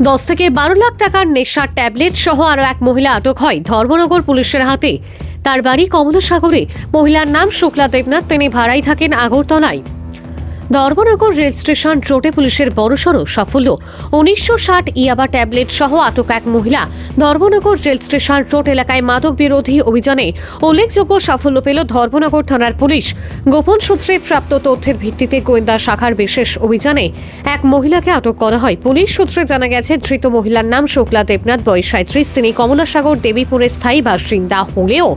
10 থেকে 12 লাখ টাকার নেশার ট্যাবলেট সহ আরও এক মহিলা আটক হয় ধর্মনগর পুলিশের হাতে। তার বাড়ি কমলাসাগরে। মহিলার নাম শুক্লা দেবনাথ, তিনি ভাড়াই থাকেন আগরতলায়। ধর্মনগর রেল স্টেশন রোডে পুলিশের বড়সড় সাফল্য। 1960 ইয়াবা ট্যাবলেট সহ আটক এক মহিলা। ধর্মনগর রেল স্টেশন রোড এলাকায় মাদক বিরোধী অভিযানে উল্লেখযোগ্য সাফল্য পেল ধর্মনগর থানার পুলিশ। গোপন সূত্রে প্রাপ্ত তথ্যের ভিত্তিতে গোয়েন্দা শাখার বিশেষ অভিযানে এক মহিলাকে আটক করা হয়। পুলিশ সূত্রে জানা গেছে, ধৃত মহিলার নাম শুক্লা দেবনাথ, বয়স 37। তিনি কমলাসাগর দেবীপুরের স্থায়ী বাসিন্দা হলেও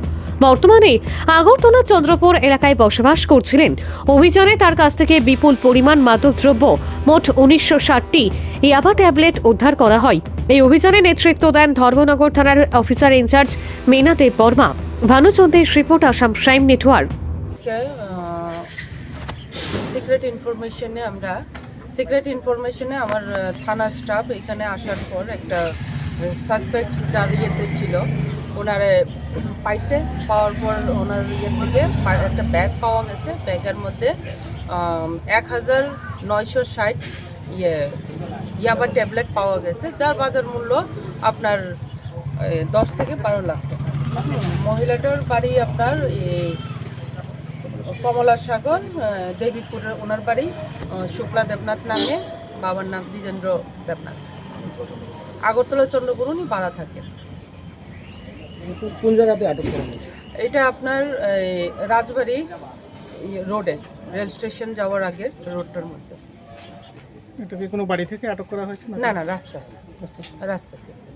বর্তমানে আগরতলা চন্দ্রপুর এলাকায় বসবাস করছিলেন। অভিযানে তার কাছ থেকে বিপুল পরিমাণ মাদকদ্রব্য মোট 1960টি ইয়াবা ট্যাবলেট উদ্ধার করা হয়। এই অভিযানে নেতৃত্ব দেন ধর্মনগর থানার অফিসার ইনচার্জ মীনা দেব বর্মা। ভানুচন্দ্রের report, Assam crime network. Secret ইনফরমেশনে আমার থানার স্টাফ এখানে আসার পর একটা সাসপেক্ট যার ইয়েতে ছিল ওনারে পাইছে। পাওয়ার পর ওনার ইয়ে থেকে একটা ব্যাগ পাওয়া গেছে। ব্যাগের মধ্যে 1960 ইয়াবা ট্যাবলেট পাওয়া গেছে, যার বাজার মূল্য আপনার 10 থেকে 12 লাখ টাকা। মহিলাটার বাড়ি আপনার কমলাসাগর দেবীপুরের, ওনার বাড়ি শুক্লা দেবনাথ নামে, বাবার নাম দ্বিজেন্দ্র দেবনাথ। আগরতলা চন্দ্রপুর উনি ভাড়া থাকেন। কোন জায়গাতে আটক করা হয়েছে? এটা আপনার রাজবাড়ি রোডে, রেল স্টেশন যাওয়ার আগে রোডটার মধ্যে। এটা কি কোনো বাড়ি থেকে আটক করা হয়েছে? না, রাস্তা রাস্তা রাস্তা থেকে।